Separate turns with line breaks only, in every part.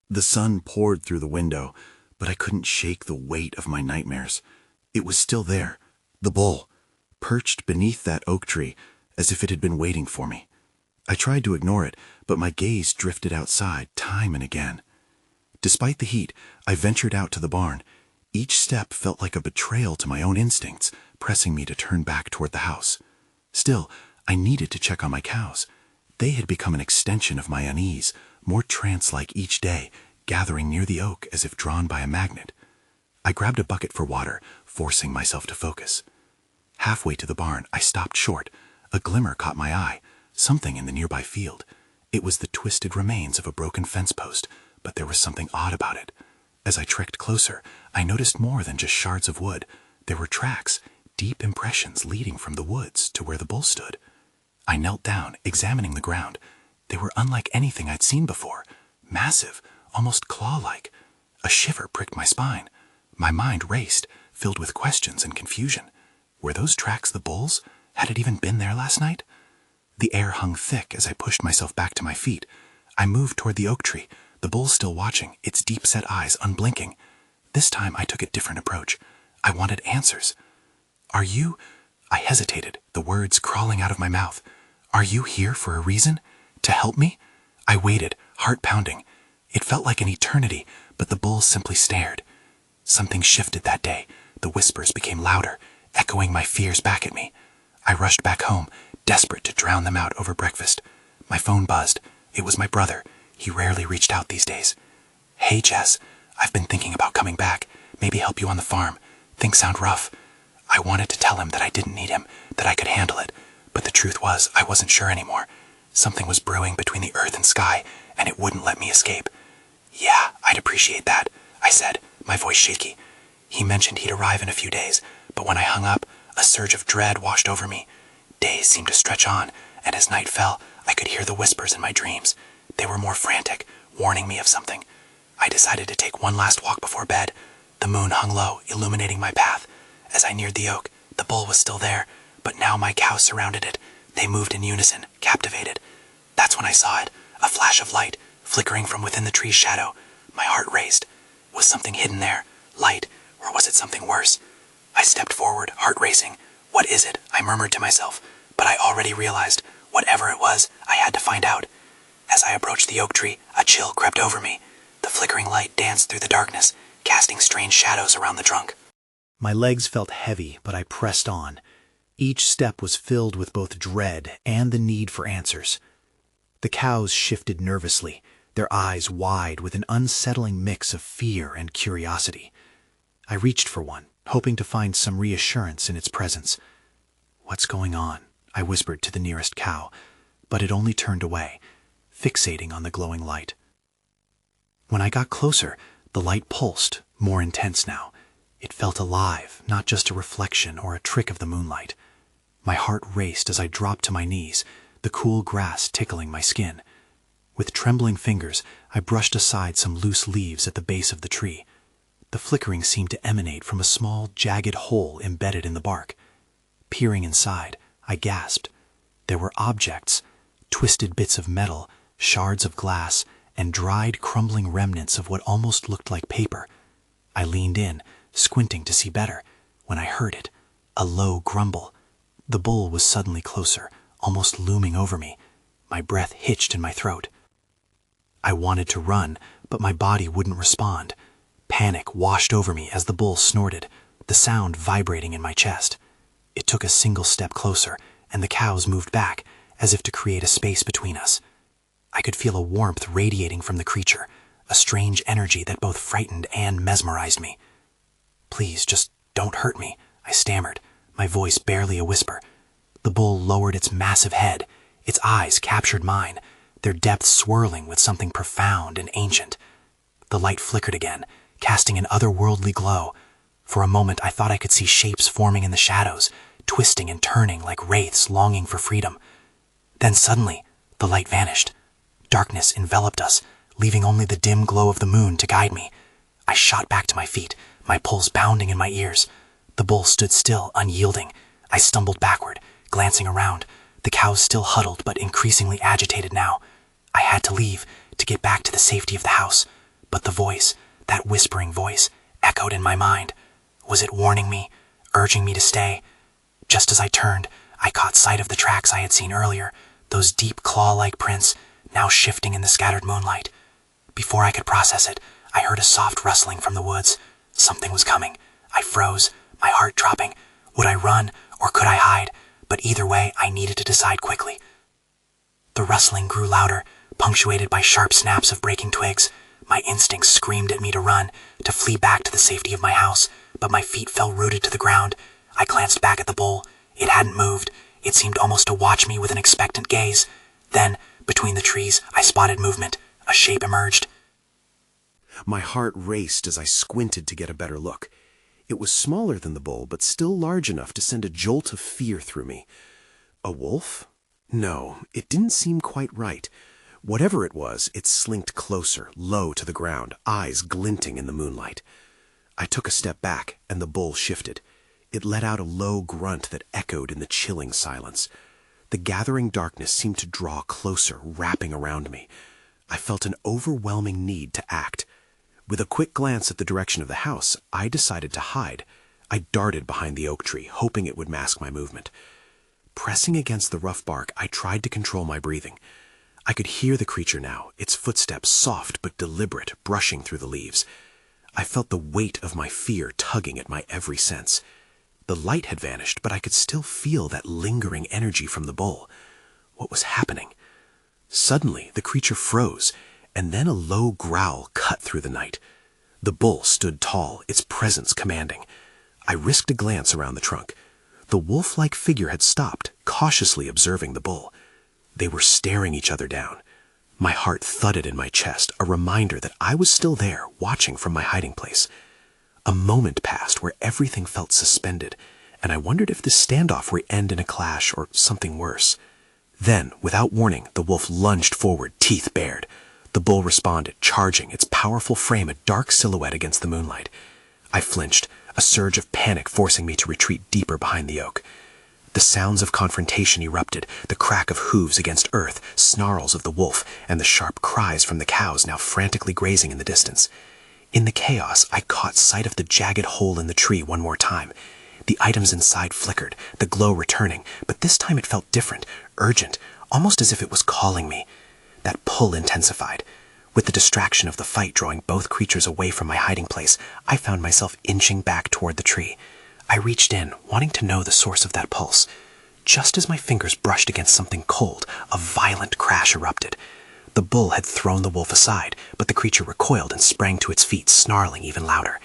The sun poured through the window, but I couldn't shake the weight of my nightmares. It was still there, the bull, perched beneath that oak tree, as if it had been waiting for me. I tried to ignore it, but my gaze drifted outside time and again. Despite the heat, I ventured out to the barn. Each step felt like a betrayal to my own instincts, pressing me to turn back toward the house. Still, I needed to check on my cows. They had become an extension of my unease, more trance-like each day, gathering near the oak as if drawn by a magnet. I grabbed a bucket for water, forcing myself to focus. Halfway to the barn, I stopped short. A glimmer caught my eye, something in the nearby field. It was the twisted remains of a broken fence post, but there was something odd about it. As I trekked closer, I noticed more than just shards of wood. There were tracks, deep impressions leading from the woods to where the bull stood. I knelt down, examining the ground. They were unlike anything I'd seen before. Massive, almost claw-like. A shiver pricked my spine. My mind raced, filled with questions and confusion. Were those tracks the bull's? Had it even been there last night? The air hung thick as I pushed myself back to my feet. I moved toward the oak tree, the bull still watching, its deep-set eyes unblinking. This time I took a different approach. I wanted answers. "Are you—" I hesitated, the words crawling out of my mouth. "Are you here for a reason? To help me?" I waited, heart pounding. It felt like an eternity, but the bull simply stared. Something shifted that day. The whispers became louder, echoing my fears back at me. I rushed back home, desperate to drown them out over breakfast. My phone buzzed. It was my brother. He rarely reached out these days. "Hey, Jess, I've been thinking about coming back. Maybe help you on the farm. Things sound rough." I wanted to tell him that I didn't need him, that I could handle it, but the truth was I wasn't sure anymore. Something was brewing between the earth and sky, and it wouldn't let me escape. "Yeah, I'd appreciate that," I said, my voice shaky. He mentioned he'd arrive in a few days, but when I hung up, a surge of dread washed over me. Days seemed to stretch on, and as night fell, I could hear the whispers in my dreams. They were more frantic, warning me of something. I decided to take one last walk before bed. The moon hung low, illuminating my path. As I neared the oak, the bull was still there, but now my cows surrounded it. They moved in unison, captivated. That's when I saw it, a flash of light, flickering from within the tree's shadow. My heart raced. Was something hidden there? Light, or was it something worse? I stepped forward, heart racing. "What is it?" I murmured to myself, but I already realized, whatever it was, I had to find out. As I approached the oak tree, a chill crept over me. The flickering light danced through the darkness, casting strange shadows around the trunk.
My legs felt heavy, but I pressed on. Each step was filled with both dread and the need for answers. The cows shifted nervously, their eyes wide with an unsettling mix of fear and curiosity. I reached for one, hoping to find some reassurance in its presence. "What's going on?" I whispered to the nearest cow, but it only turned away, fixating on the glowing light. When I got closer, the light pulsed, more intense now. It felt alive, not just a reflection or a trick of the moonlight. My heart raced as I dropped to my knees, the cool grass tickling my skin. With trembling fingers, I brushed aside some loose leaves at the base of the tree. The flickering seemed to emanate from a small, jagged hole embedded in the bark. Peering inside, I gasped. There were objects, twisted bits of metal, shards of glass, and dried, crumbling remnants of what almost looked like paper. I leaned in, squinting to see better, when I heard it, a low grumble. The bull was suddenly closer, almost looming over me. My breath hitched in my throat. I wanted to run, but my body wouldn't respond. Panic washed over me as the bull snorted, the sound vibrating in my chest. It took a single step closer, and the cows moved back, as if to create a space between us. I could feel a warmth radiating from the creature, a strange energy that both frightened and mesmerized me. "Please, just don't hurt me," I stammered, my voice barely a whisper. The bull lowered its massive head. Its eyes captured mine, their depths swirling with something profound and ancient. The light flickered again, casting an otherworldly glow. For a moment I thought I could see shapes forming in the shadows, twisting and turning like wraiths longing for freedom. Then suddenly, the light vanished. Darkness enveloped us, leaving only the dim glow of the moon to guide me. I shot back to my feet, my pulse pounding in my ears. The bull stood still, unyielding. I stumbled backward, glancing around, the cows still huddled but increasingly agitated now. I had to leave, to get back to the safety of the house, But the voice, that whispering voice, echoed in my mind. Was it warning me, urging me to stay? Just as I turned, I caught sight of the tracks I had seen earlier, those deep claw-like prints, now shifting in the scattered moonlight. Before I could process it, I heard a soft rustling from the woods. Something was coming. I froze, my heart dropping. Would I run, or could I hide? But either way, I needed to decide quickly. The rustling grew louder, punctuated by sharp snaps of breaking twigs. My instincts screamed at me to run, to flee back to the safety of my house, but my feet fell rooted to the ground. I glanced back at the bull. It hadn't moved. It seemed almost to watch me with an expectant gaze. Then, between the trees, I spotted movement. A shape emerged.
My heart raced as I squinted to get a better look. It was smaller than the bull, but still large enough to send a jolt of fear through me. A wolf? No, it didn't seem quite right. Whatever it was, it slinked closer, low to the ground, eyes glinting in the moonlight. I took a step back, and the bull shifted. It let out a low grunt that echoed in the chilling silence. The gathering darkness seemed to draw closer, wrapping around me. I felt an overwhelming need to act. With a quick glance at the direction of the house, I decided to hide. I darted behind the oak tree, hoping it would mask my movement. Pressing against the rough bark, I tried to control my breathing. I could hear the creature now, its footsteps soft but deliberate, brushing through the leaves. I felt the weight of my fear tugging at my every sense. The light had vanished, but I could still feel that lingering energy from the bull. What was happening? Suddenly, the creature froze, and then a low growl cut through the night. The bull stood tall, its presence commanding. I risked a glance around the trunk. The wolf-like figure had stopped, cautiously observing the bull. They were staring each other down. My heart thudded in my chest, a reminder that I was still there, watching from my hiding place. A moment passed where everything felt suspended, and I wondered if this standoff would end in a clash or something worse. Then, without warning, the wolf lunged forward, teeth bared. The bull responded, charging, its powerful frame a dark silhouette against the moonlight. I flinched, a surge of panic forcing me to retreat deeper behind the oak. The sounds of confrontation erupted, the crack of hooves against earth, snarls of the wolf, and the sharp cries from the cows now frantically grazing in the distance. In the chaos, I caught sight of the jagged hole in the tree one more time. The items inside flickered, the glow returning, but this time it felt different, urgent, almost as if it was calling me. That pull intensified. With the distraction of the fight drawing both creatures away from my hiding place, I found myself inching back toward the tree. I reached in, wanting to know the source of that pulse. Just as my fingers brushed against something cold, a violent crash erupted. The bull had thrown the wolf aside, but the creature recoiled and sprang to its feet, snarling even louder.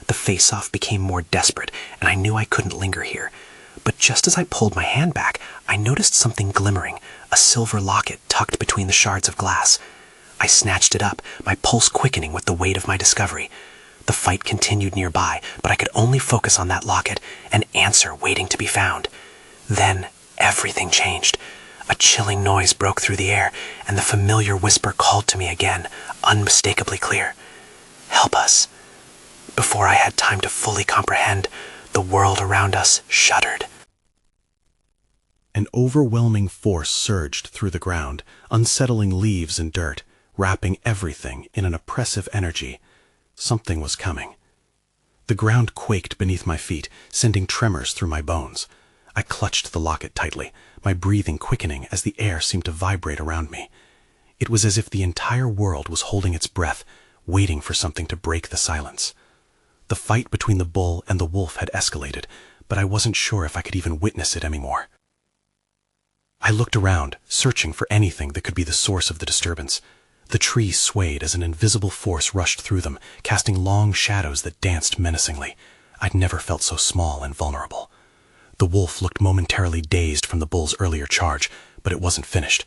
The face-off became more desperate, and I knew I couldn't linger here. But just as I pulled my hand back, I noticed something glimmering, a silver locket tucked between the shards of glass. I snatched it up, my pulse quickening with the weight of my discovery. The fight continued nearby, but I could only focus on that locket, an answer waiting to be found. Then everything changed. A chilling noise broke through the air, and the familiar whisper called to me again, unmistakably clear. "Help us." Before I had time to fully comprehend, the world around us shuddered. An overwhelming force surged through the ground, unsettling leaves and dirt, wrapping everything in an oppressive energy. Something was coming. The ground quaked beneath my feet, sending tremors through my bones. I clutched the locket tightly, my breathing quickening as the air seemed to vibrate around me. It was as if the entire world was holding its breath, waiting for something to break the silence. The fight between the bull and the wolf had escalated, but I wasn't sure if I could even witness it anymore. I looked around, searching for anything that could be the source of the disturbance. The trees swayed as an invisible force rushed through them, casting long shadows that danced menacingly. I'd never felt so small and vulnerable. The wolf looked momentarily dazed from the bull's earlier charge, but it wasn't finished.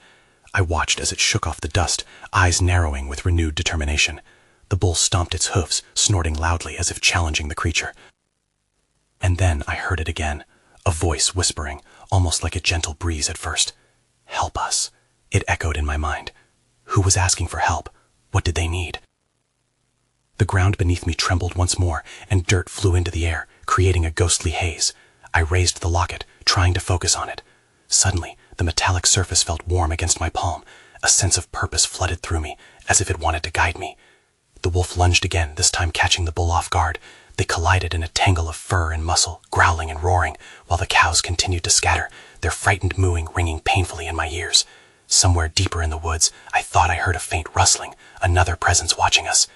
I watched as it shook off the dust, eyes narrowing with renewed determination. The bull stomped its hoofs, snorting loudly as if challenging the creature. And then I heard it again, a voice whispering, almost like a gentle breeze at first. "Help us," it echoed in my mind. Who was asking for help? What did they need? The ground beneath me trembled once more, and dirt flew into the air, creating a ghostly haze. I raised the locket, trying to focus on it. Suddenly, the metallic surface felt warm against my palm. A sense of purpose flooded through me, as if it wanted to guide me.
The wolf lunged again, this time catching the bull off guard. They collided in a tangle of fur and muscle, growling and roaring, while the cows continued to scatter, their frightened mooing ringing painfully in my ears. Somewhere deeper in the woods, I thought I heard a faint rustling, another presence watching us.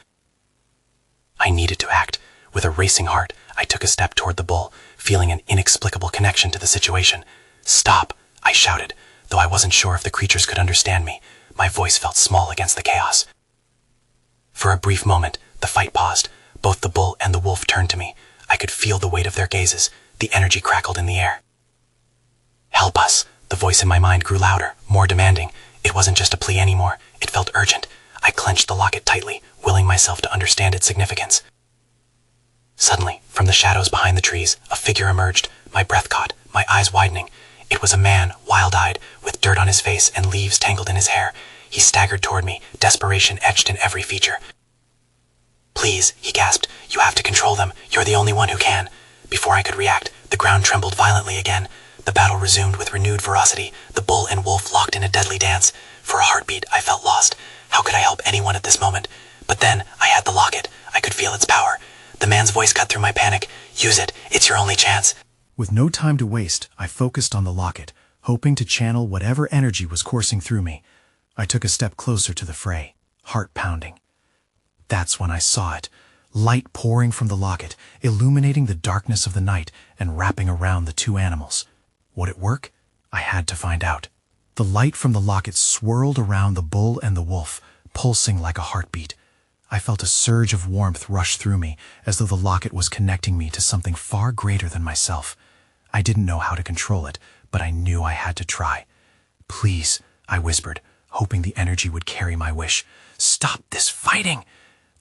I needed to act. With a racing heart, I took a step toward the bull, feeling an inexplicable connection to the situation. "Stop!" I shouted, though I wasn't sure if the creatures could understand me. My voice felt small against the chaos. For a brief moment, the fight paused. Both the bull and the wolf turned to me. I could feel the weight of their gazes. The energy crackled in the air. "Help us!" The voice in my mind grew louder, more demanding. It wasn't just a plea anymore. It felt urgent. I clenched the locket tightly, willing myself to understand its significance. Suddenly, from the shadows behind the trees, a figure emerged, my breath caught, my eyes widening. It was a man, wild-eyed, with dirt on his face and leaves tangled in his hair. He staggered toward me, desperation etched in every feature. "Please," he gasped, "you have to control them. You're the only one who can." Before I could react, the ground trembled violently again. The battle resumed with renewed ferocity, the bull and wolf locked in a deadly dance. For a heartbeat, I felt lost. How could I help anyone at this moment? But then, I had the locket. I could feel its power. The man's voice cut through my panic. "Use it. It's your only chance."
With no time to waste, I focused on the locket, hoping to channel whatever energy was coursing through me. I took a step closer to the fray, heart pounding. That's when I saw it, light pouring from the locket, illuminating the darkness of the night and wrapping around the two animals. Would it work? I had to find out. The light from the locket swirled around the bull and the wolf, pulsing like a heartbeat. I felt a surge of warmth rush through me, as though the locket was connecting me to something far greater than myself. I didn't know how to control it, but I knew I had to try. "Please," I whispered, hoping the energy would carry my wish. "Stop this fighting!"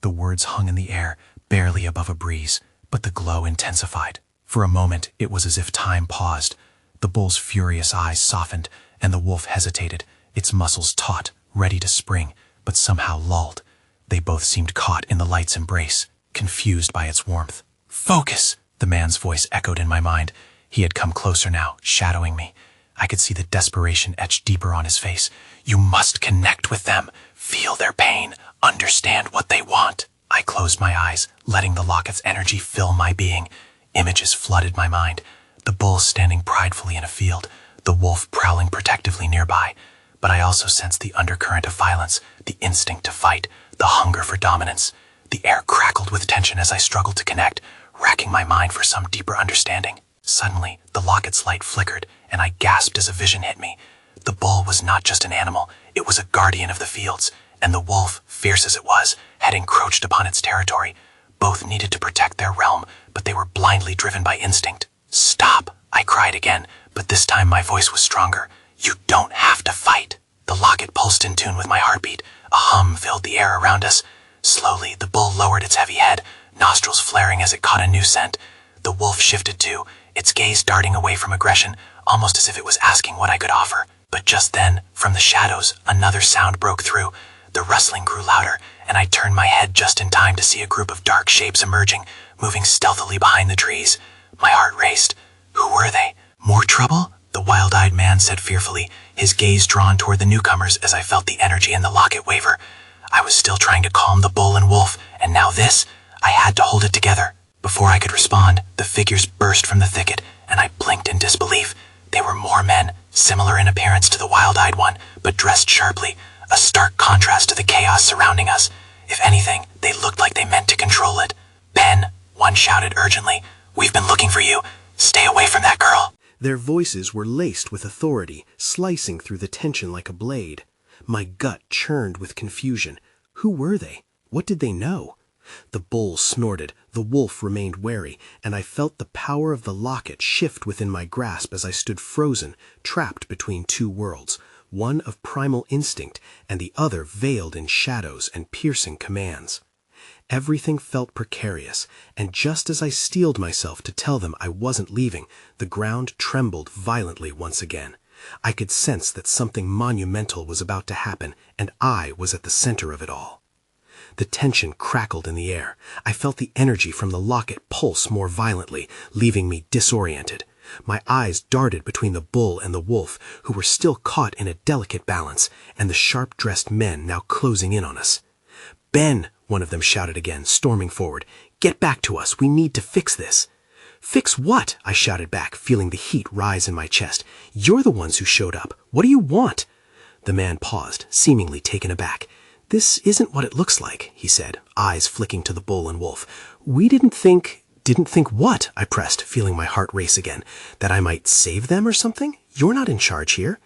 The words hung in the air, barely above a breeze, but the glow intensified. For a moment, it was as if time paused. The bull's furious eyes softened, and the wolf hesitated, its muscles taut, ready to spring, but somehow lulled. They both seemed caught in the light's embrace, confused by its warmth. "Focus!" The man's voice echoed in my mind. He had come closer now, shadowing me. I could see the desperation etched deeper on his face. "You must connect with them, feel their pain, understand what they want." I closed my eyes, letting the locket's energy fill my being. Images flooded my mind. The bull standing pridefully in a field, the wolf prowling protectively nearby. But I also sensed the undercurrent of violence, the instinct to fight, the hunger for dominance. The air crackled with tension as I struggled to connect, racking my mind for some deeper understanding. Suddenly, the locket's light flickered, and I gasped as a vision hit me. The bull was not just an animal, it was a guardian of the fields, and the wolf, fierce as it was, had encroached upon its territory. Both needed to protect their realm, but they were blindly driven by instinct. "Stop!" I cried again, but this time my voice was stronger. "You don't have to fight." The locket pulsed in tune with my heartbeat. A hum filled the air around us. Slowly, the bull lowered its heavy head, nostrils flaring as it caught a new scent. The wolf shifted too, its gaze darting away from aggression, almost as if it was asking what I could offer. But just then, from the shadows, another sound broke through. The rustling grew louder, and I turned my head just in time to see a group of dark shapes emerging, moving stealthily behind the trees. My heart raced. Who were they? More trouble? The wild-eyed man said fearfully, his gaze drawn toward the newcomers as I felt the energy in the locket waver. I was still trying to calm the bull and wolf, and now this? I had to hold it together. Before I could respond, the figures burst from the thicket, and I blinked in disbelief. They were more men, similar in appearance to the wild-eyed one, but dressed sharply, a stark contrast to the chaos surrounding us. If anything, they looked like they meant to control it. "Ben," one shouted urgently, "we've been looking for you. Stay away from that girl."
Their voices were laced with authority, slicing through the tension like a blade. My gut churned with confusion. Who were they? What did they know? The bull snorted, the wolf remained wary, and I felt the power of the locket shift within my grasp as I stood frozen, trapped between two worlds, one of primal instinct and the other veiled in shadows and piercing commands. Everything felt precarious, and just as I steeled myself to tell them I wasn't leaving, the ground trembled violently once again. I could sense that something monumental was about to happen, and I was at the center of it all. The tension crackled in the air. I felt the energy from the locket pulse more violently, leaving me disoriented. My eyes darted between the bull and the wolf, who were still caught in a delicate balance, and the sharp-dressed men now closing in on us. "Ben!" one of them shouted again, storming forward. "Get back to us. We need to fix this." "Fix what?" I shouted back, feeling the heat rise in my chest. "You're the ones who showed up. What do you want?" The man paused, seemingly taken aback. "This isn't what it looks like," he said, eyes flicking to the bull and wolf. "We didn't think—" "Didn't think what?" I pressed, feeling my heart race again. "That I might save them or something? You're not in charge here."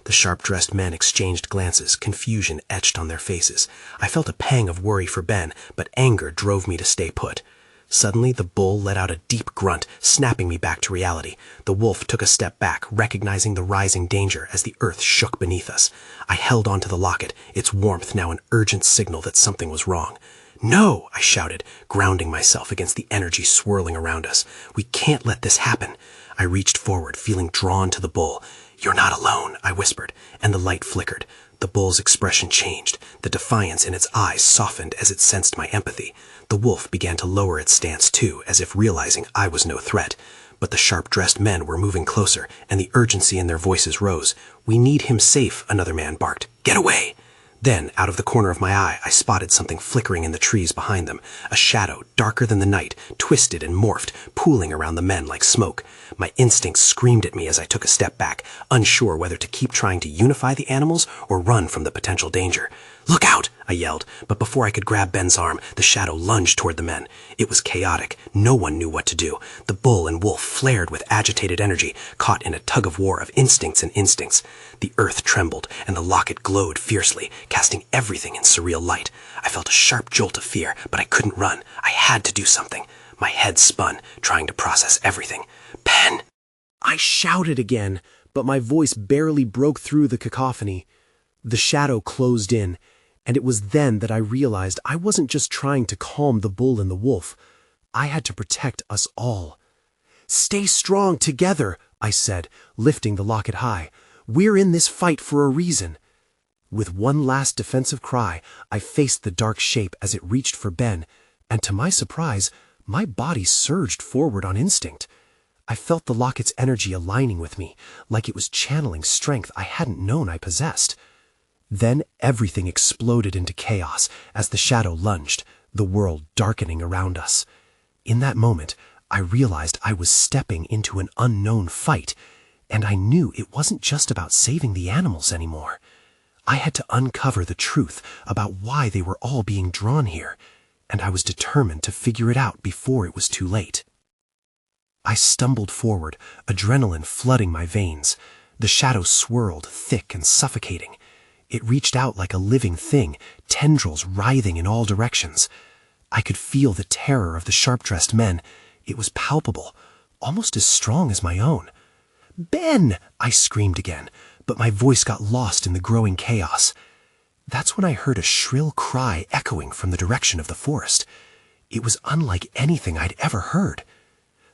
The sharp-dressed men exchanged glances, confusion etched on their faces. I felt a pang of worry for Ben, but anger drove me to stay put. Suddenly, the bull let out a deep grunt, snapping me back to reality. The wolf took a step back, recognizing the rising danger as the earth shook beneath us. I held onto the locket, its warmth now an urgent signal that something was wrong. "No!" I shouted, grounding myself against the energy swirling around us. "We can't let this happen." I reached forward, feeling drawn to the bull. "You're not alone," I whispered, and the light flickered. The bull's expression changed. The defiance in its eyes softened as it sensed my empathy. The wolf began to lower its stance too, as if realizing I was no threat. But the sharp-dressed men were moving closer, and the urgency in their voices rose. "We need him safe," another man barked. "Get away!" Then, out of the corner of my eye, I spotted something flickering in the trees behind them. A shadow, darker than the night, twisted and morphed, pooling around the men like smoke. My instincts screamed at me as I took a step back, unsure whether to keep trying to unify the animals or run from the potential danger. "Look out!" I yelled, but before I could grab Ben's arm, the shadow lunged toward the men. It was chaotic. No one knew what to do. The bull and wolf flared with agitated energy, caught in a tug-of-war of instincts and instincts. The earth trembled, and the locket glowed fiercely, casting everything in surreal light. I felt a sharp jolt of fear, but I couldn't run. I had to do something. My head spun, trying to process everything. "Ben!" I shouted again, but my voice barely broke through the cacophony. The shadow closed in, and it was then that I realized I wasn't just trying to calm the bull and the wolf. I had to protect us all. "Stay strong together," I said, lifting the locket high. "We're in this fight for a reason." With one last defensive cry, I faced the dark shape as it reached for Ben, and to my surprise, my body surged forward on instinct. I felt the locket's energy aligning with me, like it was channeling strength I hadn't known I possessed. Then everything exploded into chaos as the shadow lunged, the world darkening around us. In that moment, I realized I was stepping into an unknown fight, and I knew it wasn't just about saving the animals anymore. I had to uncover the truth about why they were all being drawn here, and I was determined to figure it out before it was too late. I stumbled forward, adrenaline flooding my veins. The shadow swirled, thick and suffocating. It reached out like a living thing, tendrils writhing in all directions. I could feel the terror of the sharp-dressed men. It was palpable, almost as strong as my own. "Ben!" I screamed again, but my voice got lost in the growing chaos. That's when I heard a shrill cry echoing from the direction of the forest. It was unlike anything I'd ever heard.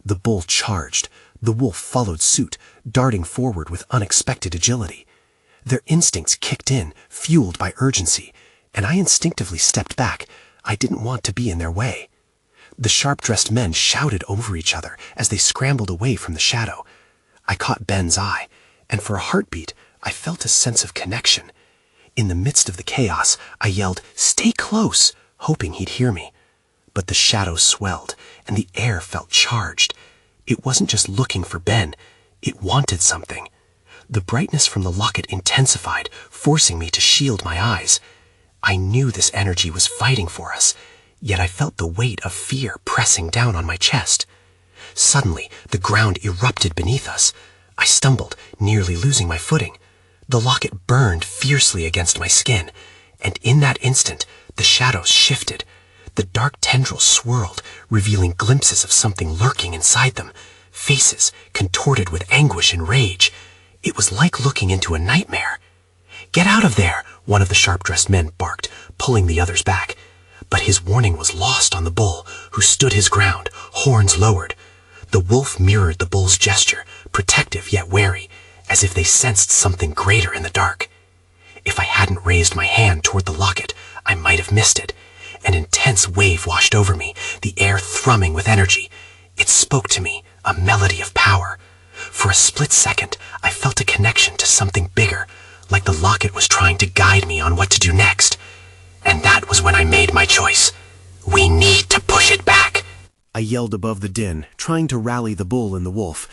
The bull charged. The wolf followed suit, darting forward with unexpected agility. Their instincts kicked in, fueled by urgency, and I instinctively stepped back. I didn't want to be in their way. The sharp-dressed men shouted over each other as they scrambled away from the shadow. I caught Ben's eye, and for a heartbeat, I felt a sense of connection. In the midst of the chaos, I yelled, "Stay close," hoping he'd hear me. But the shadow swelled, and the air felt charged. It wasn't just looking for Ben. It wanted something. The brightness from the locket intensified, forcing me to shield my eyes. I knew this energy was fighting for us, yet I felt the weight of fear pressing down on my chest. Suddenly, the ground erupted beneath us. I stumbled, nearly losing my footing. The locket burned fiercely against my skin, and in that instant, the shadows shifted. The dark tendrils swirled, revealing glimpses of something lurking inside them, faces contorted with anguish and rage. It was like looking into a nightmare. "Get out of there," one of the sharp-dressed men barked, pulling the others back. But his warning was lost on the bull, who stood his ground, horns lowered. The wolf mirrored the bull's gesture, protective yet wary, as if they sensed something greater in the dark. If I hadn't raised my hand toward the locket, I might have missed it. An intense wave washed over me, the air thrumming with energy. It spoke to me, a melody of power. For a split second, I felt a connection to something bigger, like the locket was trying to guide me on what to do next. And that was when I made my choice. We need to push it back. I yelled above the din, trying to rally the bull and the wolf.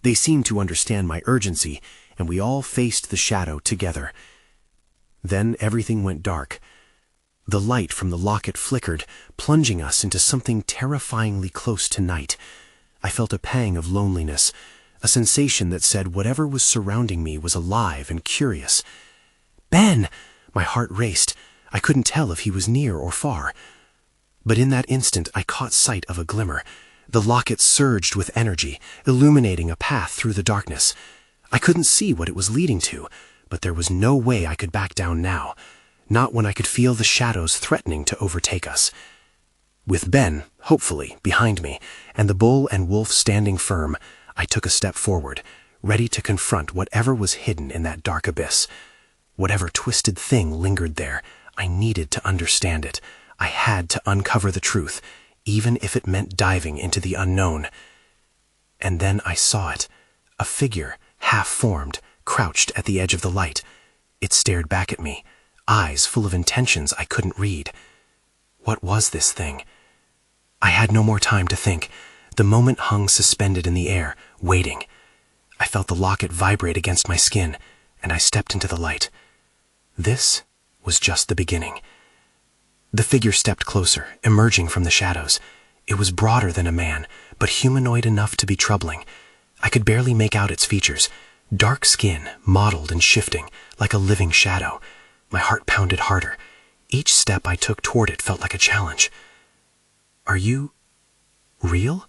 They seemed to understand my urgency, and we all faced the shadow together. Then everything went dark. The light from the locket flickered, plunging us into something terrifyingly close to night. I felt a pang of loneliness, a sensation that said whatever was surrounding me was alive and curious. Ben! My heart raced. I couldn't tell if he was near or far. But in that instant I caught sight of a glimmer. The locket surged with energy, illuminating a path through the darkness. I couldn't see what it was leading to, but there was no way I could back down now. Not when I could feel the shadows threatening to overtake us. With Ben, hopefully, behind me, and the bull and wolf standing firm, I took a step forward, ready to confront whatever was hidden in that dark abyss. Whatever twisted thing lingered there, I needed to understand it. I had to uncover the truth, even if it meant diving into the unknown. And then I saw it, a figure, half-formed, crouched at the edge of the light. It stared back at me, eyes full of intentions I couldn't read. What was this thing? I had no more time to think. The moment hung suspended in the air, waiting. I felt the locket vibrate against my skin, and I stepped into the light. This was just the beginning. The figure stepped closer, emerging from the shadows. It was broader than a man, but humanoid enough to be troubling. I could barely make out its features. Dark skin, mottled and shifting, like a living shadow. My heart pounded harder. Each step I took toward it felt like a challenge. "Are you real?"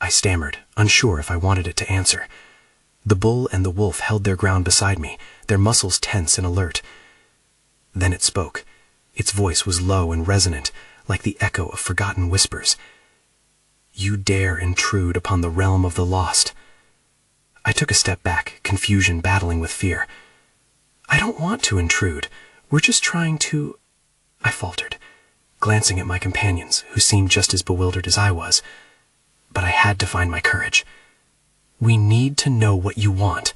I stammered, unsure if I wanted it to answer. The bull and the wolf held their ground beside me, their muscles tense and alert. Then it spoke. Its voice was low and resonant, like the echo of forgotten whispers. "You dare intrude upon the realm of the lost." I took a step back, confusion battling with fear. "I don't want to intrude. We're just trying to—" I faltered, glancing at my companions, who seemed just as bewildered as I was. But I had to find my courage. "We need to know what you want."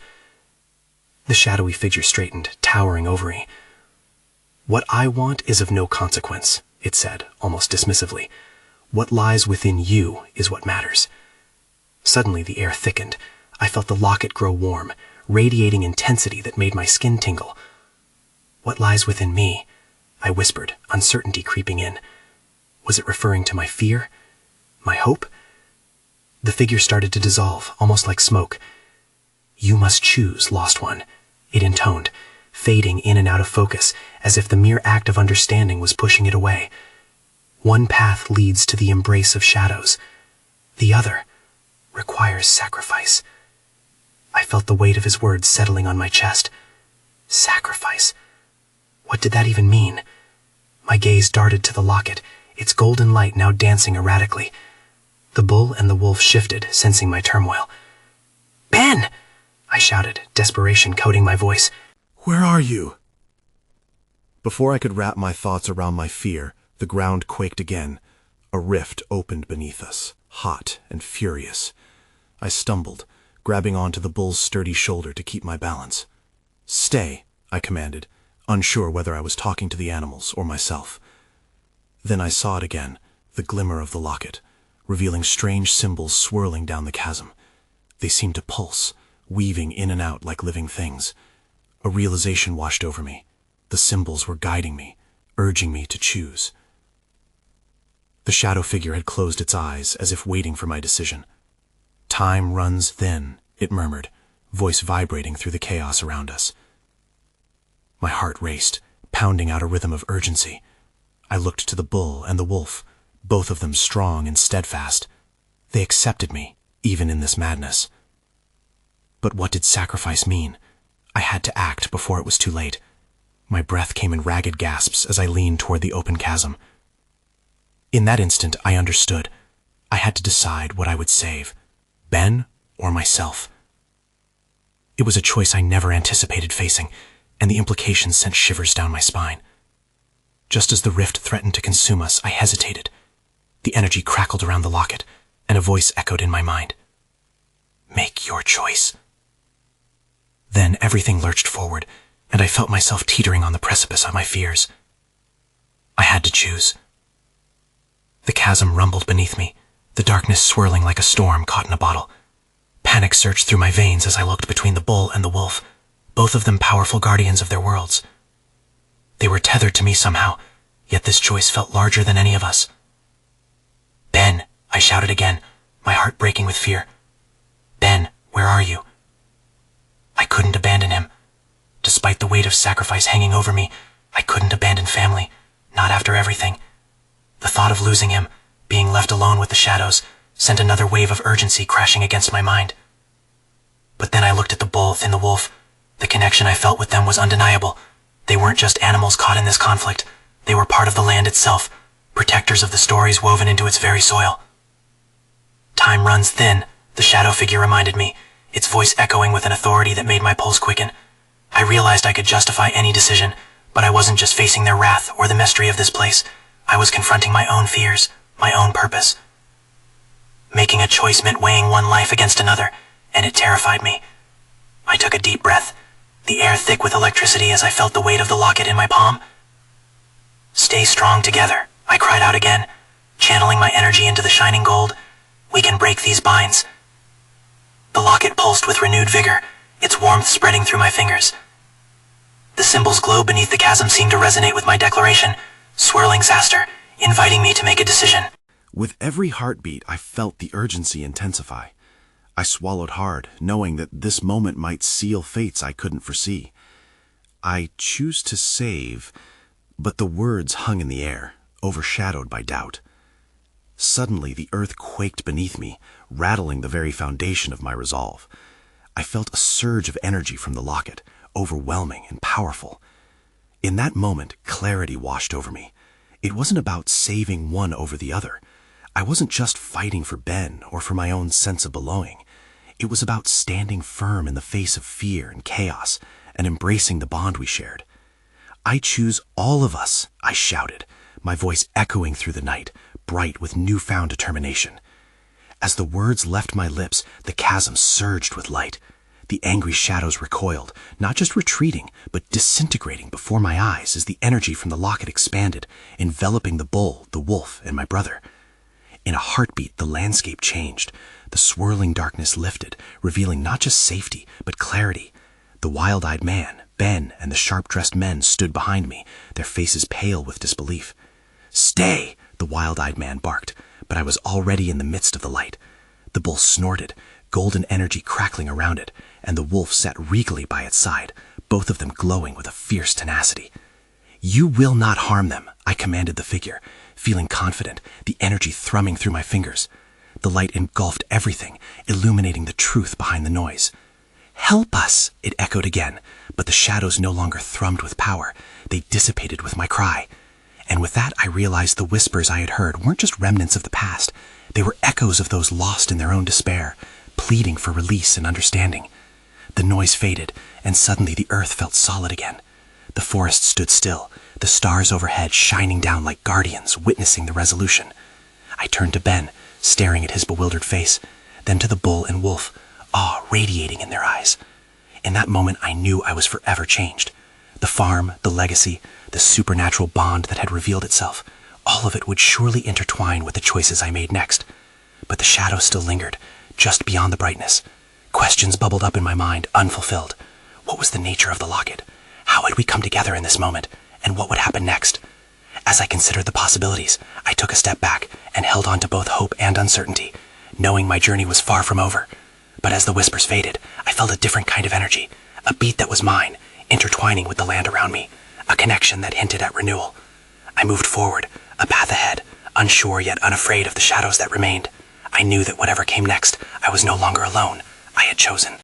The shadowy figure straightened, towering over me. "What I want is of no consequence," it said, almost dismissively. "What lies within you is what matters." Suddenly the air thickened. I felt the locket grow warm, radiating intensity that made my skin tingle. "What lies within me?" I whispered, uncertainty creeping in. Was it referring to my fear? My hope? The figure started to dissolve, almost like smoke. "You must choose, Lost One," it intoned, fading in and out of focus, as if the mere act of understanding was pushing it away. "One path leads to the embrace of shadows. The other requires sacrifice." I felt the weight of his words settling on my chest. Sacrifice. What did that even mean? My gaze darted to the locket, its golden light now dancing erratically. The bull and the wolf shifted, sensing my turmoil. "Ben!" I shouted, desperation coating my voice.
"Where are you?" Before I could wrap my thoughts around my fear, the ground quaked again. A rift opened beneath us, hot and furious. I stumbled, grabbing onto the bull's sturdy shoulder to keep my balance. "Stay," I commanded, unsure whether I was talking to the animals or myself. Then I saw it again, the glimmer of the locket, revealing strange symbols swirling down the chasm. They seemed to pulse, weaving in and out like living things. A realization washed over me. The symbols were guiding me, urging me to choose. The shadow figure had closed its eyes, as if waiting for my decision. "Time runs thin," it murmured, voice vibrating through the chaos around us. My heart raced, pounding out a rhythm of urgency. I looked to the bull and the wolf, both of them strong and steadfast. They accepted me, even in this madness. But what did sacrifice mean? I had to act before it was too late. My breath came in ragged gasps as I leaned toward the open chasm. In that instant, I understood. I had to decide what I would save, Ben or myself. It was a choice I never anticipated facing, and the implications sent shivers down my spine. Just as the rift threatened to consume us, I hesitated. The energy crackled around the locket, and a voice echoed in my mind. "Make your choice." Then everything lurched forward, and I felt myself teetering on the precipice of my fears.
I had to choose. The chasm rumbled beneath me, the darkness swirling like a storm caught in a bottle. Panic surged through my veins as I looked between the bull and the wolf, both of them powerful guardians of their worlds. They were tethered to me somehow, yet this choice felt larger than any of us. "Ben," I shouted again, my heart breaking with fear. "Ben, where are you?" I couldn't abandon him. Despite the weight of sacrifice hanging over me, I couldn't abandon family, not after everything. The thought of losing him, being left alone with the shadows, sent another wave of urgency crashing against my mind. But then I looked at the bull and the wolf. The connection I felt with them was undeniable. They weren't just animals caught in this conflict. They were part of the land itself, protectors of the stories woven into its very soil. "Time runs thin," the shadow figure reminded me, its voice echoing with an authority that made my pulse quicken. I realized I could justify any decision, but I wasn't just facing their wrath or the mystery of this place. I was confronting my own fears, my own purpose. Making a choice meant weighing one life against another, and it terrified me. I took a deep breath, the air thick with electricity as I felt the weight of the locket in my palm. "Stay strong together," I cried out again, channeling my energy into the shining gold. "We can break these binds." The locket pulsed with renewed vigor, its warmth spreading through my fingers. The symbol's glow beneath the chasm seemed to resonate with my declaration, swirling faster, inviting me to make a decision.
With every heartbeat, I felt the urgency intensify. I swallowed hard, knowing that this moment might seal fates I couldn't foresee. I choose to save, but the words hung in the air, overshadowed by doubt. Suddenly, the earth quaked beneath me, rattling the very foundation of my resolve. I felt a surge of energy from the locket, overwhelming and powerful. In that moment, clarity washed over me. It wasn't about saving one over the other. I wasn't just fighting for Ben or for my own sense of belonging. It was about standing firm in the face of fear and chaos and embracing the bond we shared. "I choose all of us," I shouted, my voice echoing through the night, bright with newfound determination. As the words left my lips, the chasm surged with light. The angry shadows recoiled, not just retreating, but disintegrating before my eyes as the energy from the locket expanded, enveloping the bull, the wolf, and my brother. In a heartbeat, the landscape changed. The swirling darkness lifted, revealing not just safety, but clarity. The wild-eyed man, Ben, and the sharp-dressed men stood behind me, their faces pale with disbelief. "Stay!" the wild-eyed man barked, but I was already in the midst of the light. The bull snorted, golden energy crackling around it, and the wolf sat regally by its side, both of them glowing with a fierce tenacity. "You will not harm them," I commanded the figure, feeling confident, the energy thrumming through my fingers. The light engulfed everything, illuminating the truth behind the noise. "Help us!" it echoed again, but the shadows no longer thrummed with power. They dissipated with my cry. And with that, I realized the whispers I had heard weren't just remnants of the past. They were echoes of those lost in their own despair, pleading for release and understanding. The noise faded, and suddenly the earth felt solid again. The forest stood still, the stars overhead shining down like guardians, witnessing the resolution. I turned to Ben, staring at his bewildered face, then to the bull and wolf, awe radiating in their eyes. In that moment, I knew I was forever changed. The farm, the legacy, the supernatural bond that had revealed itself, all of it would surely intertwine with the choices I made next. But the shadow still lingered, just beyond the brightness. Questions bubbled up in my mind, unfulfilled. What was the nature of the locket? How had we come together in this moment? And what would happen next? As I considered the possibilities, I took a step back and held on to both hope and uncertainty, knowing my journey was far from over. But as the whispers faded, I felt a different kind of energy, a beat that was mine, intertwining with the land around me, a connection that hinted at renewal. I moved forward, a path ahead, unsure yet unafraid of the shadows that remained. I knew that whatever came next, I was no longer alone. I had chosen.